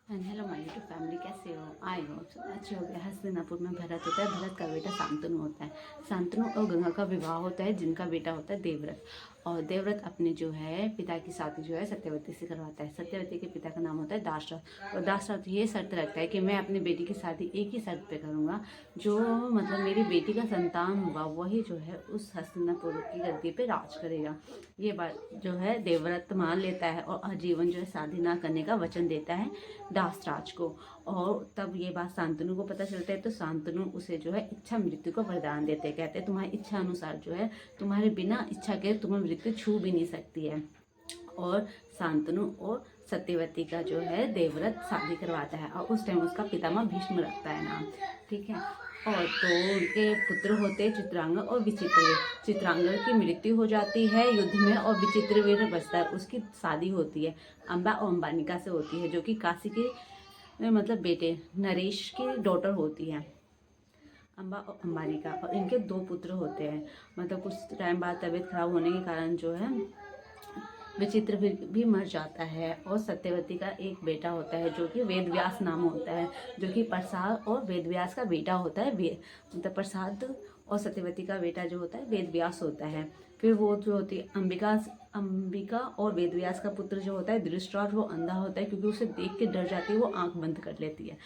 Hello my YouTube family, कैसे हो? आई हो सब अच्छे हो गए। हस्तिनापुर में भरत होता है, भरत का बेटा शांतनु होता है। शांतनु और गंगा का विवाह होता है, जिनका बेटा होता है देवव्रत। और देवव्रत अपने जो है पिता की शादी जो है सत्यवती से करवाता है। सत्यवती के पिता का नाम होता है दाशरथ। और दाशरथ ये शर्त रखता है कि मैं अपनी बेटी की शादी एक ही शर्त पे करूँगा, जो मतलब मेरी बेटी का संतान होगा वही जो है उस हस्तिनापुर की गद्दी पे राज करेगा। ये बात जो है देवव्रत मान लेता है और आजीवन जो है शादी ना करने का वचन देता है दासराज को। और तब ये बात शांतनु को पता चलता है, तो शांतनु उसे जो है इच्छा मृत्यु का वरदान देते हैं। कहते हैं तुम्हारी इच्छा अनुसार जो है तुम्हारे बिना इच्छा के तुम्हें मृत्यु छू भी नहीं सकती है। और शांतनु और सत्यवती का जो है देवव्रत शादी करवाता है, और उस टाइम उसका पितामह भीष्म रखता है नाम। ठीक है। और तो उनके पुत्र होते हैं चित्रांगद और विचित्रवीर। चित्रांगद की मृत्यु हो जाती है युद्ध में, और विचित्रवीर बचता है। उसकी शादी होती है अंबा और अंबानिका से होती है, जो कि काशी के मतलब बेटे नरेश की डॉटर होती है, अंबा और अंबानिका। और इनके 2 पुत्र होते हैं। मतलब कुछ टाइम बाद तबीयत खराब होने के कारण जो है विचित्र भी मर जाता है। और सत्यवती का एक बेटा होता है जो कि वेदव्यास नाम होता है, जो कि प्रसाद और वेदव्यास का बेटा होता है। मतलब प्रसाद और सत्यवती का बेटा जो होता है वेदव्यास होता है। फिर वो जो होती है अंबिका और वेदव्यास का पुत्र जो होता है धृतराष्ट्र, वो अंधा होता है क्योंकि उसे देख के डर जाती है, वो आंख बंद कर लेती है।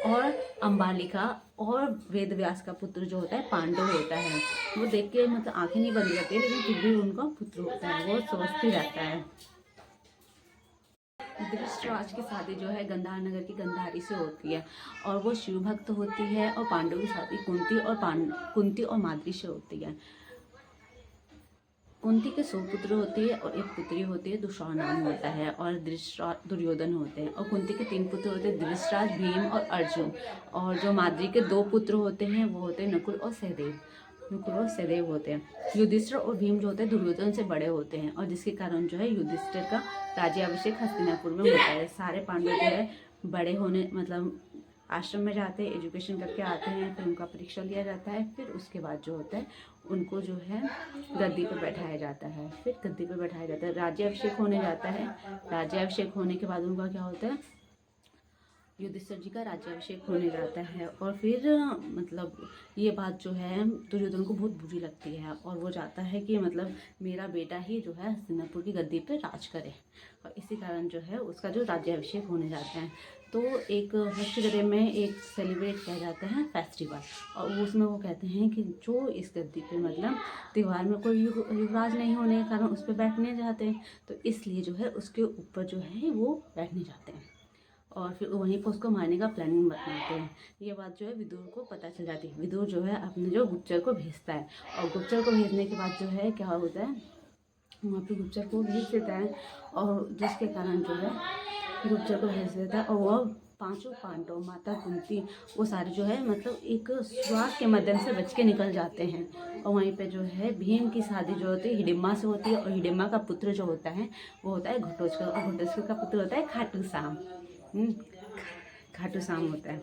और अंबालिका और वेदव्यास का पुत्र जो होता है पांडव होता है। वो देख के मतलब आंखें नहीं बंद करती, लेकिन फिर भी उनका पुत्र होता है, वो सोचती रहता है। धृतराज की शादी जो है गंधार नगर की गंधारी से होती है, और वो शिव भक्त होती है। और पांडव की शादी कुंती और माद्री से होती है। कुंती के 100 पुत्र होते हैं और एक पुत्री होती है, दुशाला नाम होता है। और दुर्योधन होते हैं। और कुंती के 3 पुत्र होते हैं, धृतराज, भीम और अर्जुन। और जो माद्री के 2 पुत्र होते हैं वो होते हैं नकुल और सहदेव। नकुल और सहदेव होते हैं। युधिष्ठिर और भीम जो होते हैं दुर्योधन से बड़े होते हैं, और जिसके कारण जो है युधिष्ठिर का राज्याभिषेक हस्तिनापुर में होता है। सारे पांडव जो है बड़े होने मतलब आश्रम में जाते हैं, एजुकेशन करके आते हैं, फिर उनका परीक्षा लिया जाता है। फिर उसके बाद जो होता है उनको जो है गद्दी पर बैठाया जाता है। फिर गद्दी पर बैठाया जाता है, राज्याभिषेक होने जाता है। राज्याभिषेक होने के बाद उनका क्या होता है, युधिष्ठिर जी का राज्याभिषेक होने जाता है। और फिर मतलब ये बात जो है दुर्योधन को बहुत बुरी लगती है, और वो चाहता है कि मतलब मेरा बेटा ही जो है हस्तिनापुर की गद्दी पे राज करे। और इसी कारण जो है उसका जो राज्याभिषेक होने जाता है, तो एक हस्तगृह में एक सेलिब्रेट किया जाता है फेस्टिवल। और उसमें वो कहते हैं कि जो इस गद्दी पे मतलब त्योहार में कोई युवराज नहीं होने के कारण उस पर बैठने जाते हैं, तो इसलिए जो है उसके ऊपर जो है वो बैठने जाते हैं। और फिर वहीं पर उसको मारने का प्लानिंग बनाते हैं। ये बात जो है विदुर को पता चल जाती है। विदुर जो है अपने जो गुप्तचर को भेजता है, और गुप्तचर को भेजने के बाद जो है क्या होता है, वहाँ पे गुप्तचर को भेज देता है। और जिसके कारण जो है गुप्तचर को भेज देता है, और वो 5 पांडव, माता कुंती, वो सारे जो है मतलब एक श्वास के माध्यम से बच के निकल जाते हैं। और वहीं पे जो है भीम की शादी जो होती है हिडिम्बा से होती है, और हिडिम्बा का पुत्र जो होता है वो होता है घटोत्कच, और घटोत्कच का पुत्र होता है खाटू श्याम। खाटू श्याम होता है।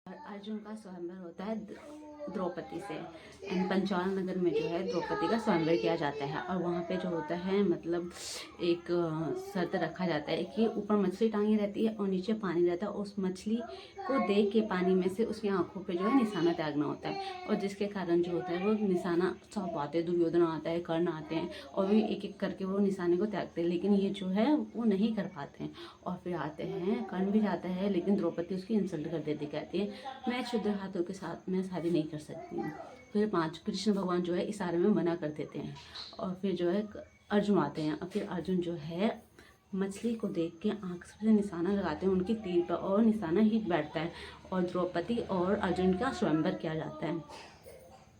और अर्जुन का स्वयंवर होता है द्रौपदी से। एंड पंचाल नगर में जो है द्रौपदी का स्वयंवर किया जाता है। और वहाँ पे जो होता है मतलब एक शर्त रखा जाता है कि ऊपर मछली टांगी रहती है और नीचे पानी रहता है, और उस मछली को देख के पानी में से उसकी आंखों पे जो है निशाना त्यागना होता है। और जिसके कारण जो होता है वो निशाना सब आते हैं, दुर्योधन आता है, कर्ण आते हैं, और भी एक एक करके वो निशाने को त्यागते हैं, लेकिन ये जो है वो नहीं कर पाते हैं। और फिर आते हैं, कर्ण भी जाता है, लेकिन द्रौपदी उसकी इंसल्ट कर देती, कहती है मैं क्षुद्र हाथों के साथ मैं शादी नहीं कर सकती हूँ। फिर 5 कृष्ण भगवान जो है इशारे में मना कर देते हैं। और फिर जो है अर्जुन आते हैं, और फिर अर्जुन जो है मछली को देख के आँख से निशाना लगाते हैं उनकी तीर पर, और निशाना हिट बैठता है, और द्रौपदी और अर्जुन का स्वयंवर किया जाता है।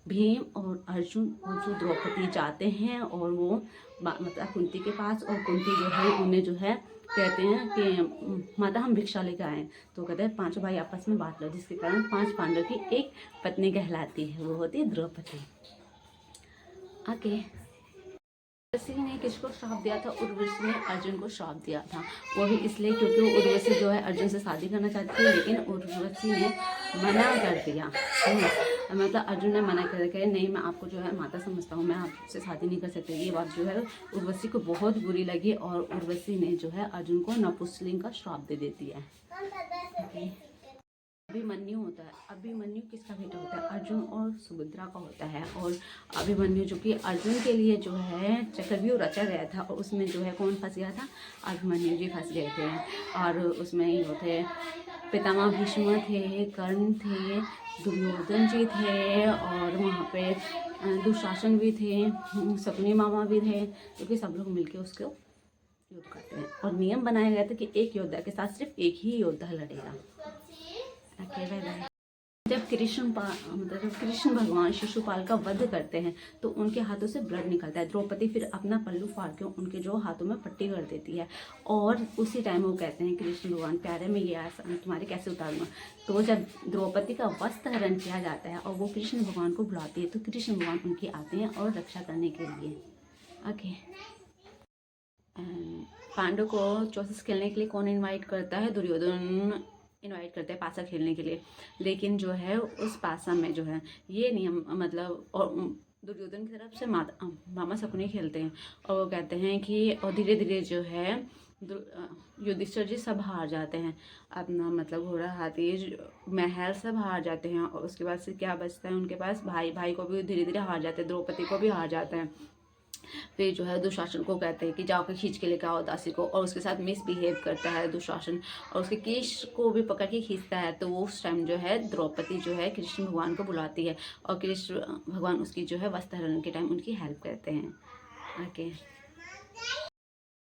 भीम और अर्जुन और जो द्रौपदी जाते हैं, और वो मतलब कुंती के पास, और कुंती जो है उन्हें जो है कहते हैं कि माता हम भिक्षा लेकर आए। तो कहते हैं 5 भाई आपस में बांट लो, जिसके कारण 5 पांडव की एक पत्नी कहलाती है, वो होती है द्रौपदी। आगे उर्वशी ने किसको श्राप दिया था? उर्वशी ने अर्जुन को श्राप दिया था। वो भी इसलिए क्योंकि उर्वशी जो है अर्जुन से शादी करना चाहती थी, लेकिन उर्वशी ने मना कर दिया। मतलब अर्जुन ने मना कर के नहीं, मैं आपको जो है माता समझता हूँ, मैं आपसे शादी नहीं कर सकती। ये बात जो है उर्वशी को बहुत बुरी लगी और उर्वशी ने जो है अर्जुन को नपुंसकलिंग का श्राप दे देती है। अभिमन्यु होता है, अभिमन्यु किसका बेटा होता है? अर्जुन और सुभद्रा का होता है। और अभिमन्यु जो कि अर्जुन के लिए जो है चक्रव्यूह रचा गया था, और उसमें जो है कौन फंस गया था? अभिमन्यु जी फंस गए थे। और उसमें ये होते पितामह भीष्म थे, कर्ण थे, दुर्योधन जी थे, और वहाँ पे दुशासन भी थे, शकुनी मामा भी थे, क्योंकि सब लोग मिलके उसको युद्ध करते हैं। और नियम बनाया गया था कि एक योद्धा के साथ सिर्फ एक ही योद्धा लड़ेगा। जब कृष्ण भगवान शिशुपाल का वध करते हैं तो उनके हाथों से ब्लड निकलता है। द्रौपदी फिर अपना पल्लू फाड़ के उनके जो हाथों में पट्टी कर देती है, और उसी टाइम वो कहते हैं कृष्ण भगवान, प्यारे में ये आसान तुम्हारे कैसे उतारूंगा। तो जब द्रौपदी का वस्त्र हरण किया जाता है और वो कृष्ण भगवान को बुलाती है, तो कृष्ण भगवान उनकी आते हैं और रक्षा करने के लिए। ओके, पांडव को चौसस खेलने के लिए कौन इनवाइट करता है? दुर्योधन इनवाइट करते हैं पासा खेलने के लिए। लेकिन जो है उस पासा में जो है ये नियम, मतलब और दुर्योधन की तरफ से मामा शकुनी खेलते हैं, और वो कहते हैं कि और धीरे धीरे जो है युधिष्ठिर जी सब हार जाते हैं, अपना मतलब घोड़ा हाथी महल सब हार जाते हैं। और उसके बाद से क्या बचता है उनके पास? भाई को भी धीरे धीरे हार जाते हैं, द्रौपदी को भी हार जाते हैं। फिर जो है दुशासन को कहते हैं कि जाकर खींच के लेकर आओ दासी को, और उसके साथ मिसबिहेव करता है दुशासन और उसके केश को भी पकड़ के खींचता है। तो वो उस टाइम जो है द्रौपदी जो है कृष्ण भगवान को बुलाती है, और कृष्ण भगवान उसकी जो है वस्त्र हरण के टाइम उनकी हेल्प करते हैं। ओके,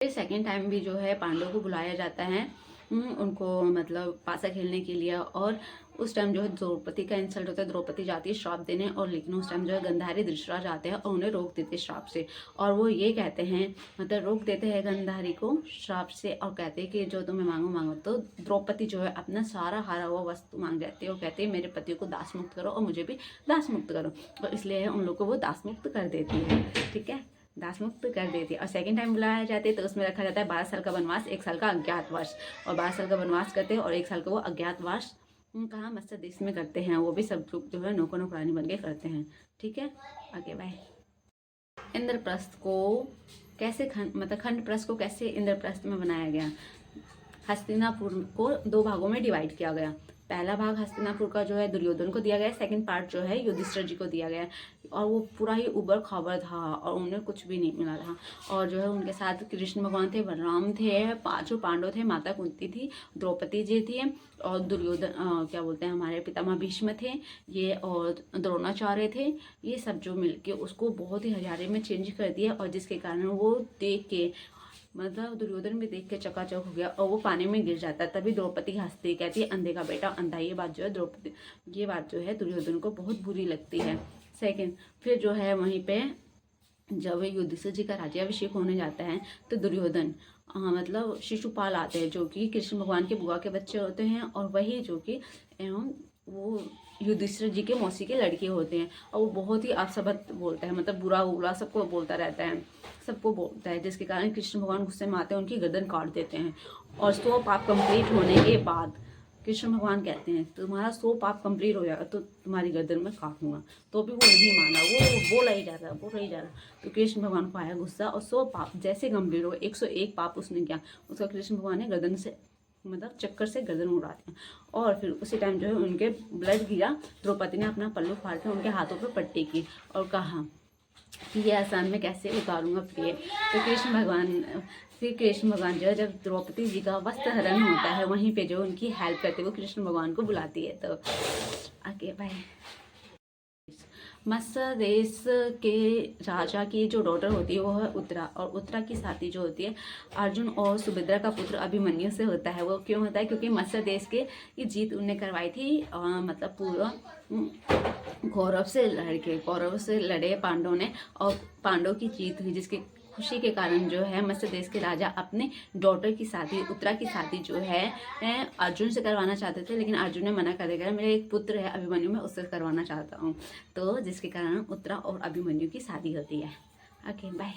फिर सेकेंड टाइम भी जो है पांडवों को बुलाया जाता है उनको मतलब पासा खेलने के लिए। और उस टाइम जो है द्रौपदी का इंसल्ट होता है, द्रौपदी जाती है श्राप देने, और लेकिन उस टाइम जो है गंधारी धृतराष्ट्र जाते हैं और उन्हें रोक देते श्राप से। और वो ये कहते हैं, मतलब रोक देते हैं गंधारी को श्राप से, और कहते हैं कि जो तुम्हें मांगो। तो द्रौपदी जो है अपना सारा हारा हुआ वस्तु मांग जाती है और कहते हैं मेरे पति को दास मुक्त करो और मुझे भी दास मुक्त करो, और इसलिए उन लोग को वो दास मुक्त कर देती है। ठीक है, दास मुक्त कर देती है। और सेकंड टाइम बुलाया जाते हैं तो उसमें रखा जाता है 12 साल का वनवास, 1 साल का अज्ञातवास। और 12 साल का वनवास करते हैं और 1 साल का वो अज्ञातवास कहाँ मत्स्य देश में करते हैं। वो भी सब लोग जो है नौकरानी बन के करते हैं। ठीक है, आगे बाय। इंद्रप्रस्थ को कैसे खंड प्रस्थ को कैसे इंद्रप्रस्थ में बनाया गया? हस्तिनापुर को 2 भागों में डिवाइड किया गया। पहला भाग हस्तिनापुर का जो है दुर्योधन को दिया गया, सेकंड पार्ट जो है युधिष्ठिर जी को दिया गया। और वो पूरा ही उबड़ खाबड़ था और उन्हें कुछ भी नहीं मिला था। और जो है उनके साथ कृष्ण भगवान थे, बलराम थे, 5 पांडव थे, माता कुंती थी, द्रौपदी जी थी, और दुर्योधन क्या बोलते हैं हमारे पितामह भीष्म थे ये, और द्रोणाचार्य थे। ये सब जो मिलके उसको बहुत ही हजारे में चेंज कर दिया, और जिसके कारण वो देख के मतलब दुर्योधन भी देख के चकाचक हो गया और वो पानी में गिर जाता है। तभी द्रौपदी हंसती, कहती है अंधे का बेटा अंधा। ये बात जो है दुर्योधन को बहुत बुरी लगती है। सेकंड, फिर जो है वहीं पे जब युधिष्ठिर जी का राज्याभिषेक होने जाता है तो दुर्योधन मतलब शिशुपाल आते हैं, जो कि कृष्ण भगवान के बुआ के बच्चे होते हैं, और वही जो कि वो युधिष्ठिर जी के मौसी के लड़के होते हैं। और वो बहुत ही अपशब्द बोलता है, मतलब बुरा उरा सबको बोलता रहता है, सबको बोलता है, जिसके कारण कृष्ण भगवान गुस्से में आते हैं, उनकी गर्दन काट देते हैं। और 100 पाप कंप्लीट होने के बाद कृष्ण भगवान कहते हैं तुम्हारा 100 पाप कंप्लीट हो जाएगा तो तुम्हारी गर्दन में काटूंगा। तो भी वो नहीं माना, वो बोला ही जा रहा। तो कृष्ण भगवान को आया गुस्सा, और 100 पाप जैसे कंप्लीट हो, 101 पाप उसने किया, उसका कृष्ण भगवान ने गर्दन से मतलब चक्कर से गर्दन उड़ा दिया। और फिर उसी टाइम जो है उनके ब्लड गिरा, द्रौपदी ने अपना पल्लू फाड़ के उनके हाथों पर पट्टी की और कहा कि ये आसान में कैसे उतारूंगा प्रिय। तो फिर कृष्ण भगवान जो है जब द्रौपदी जी का वस्त्र हरण होता है वहीं पे जो उनकी हेल्प करते हुए कृष्ण भगवान को बुलाती है। तो आगे बाय। मत्स्य देश के राजा की जो डॉटर होती है वो है उत्तरा, और उत्तरा की शादी जो होती है अर्जुन और सुभद्रा का पुत्र अभिमन्यु से होता है। वो क्यों होता है? क्योंकि मत्स्य देश के ये जीत उन्हें करवाई थी, मतलब पूरा कौरव से लड़े पांडवों ने, और पांडव की जीत हुई, जिसकी खुशी के कारण जो है मत्स्य देश के राजा अपने डॉटर की शादी उत्तरा की शादी जो है अर्जुन से करवाना चाहते थे, लेकिन अर्जुन ने मना कर दिया, मेरा एक पुत्र है अभिमन्यु, मैं उससे करवाना चाहता हूँ। तो जिसके कारण उत्तरा और अभिमन्यु की शादी होती है। Okay bye.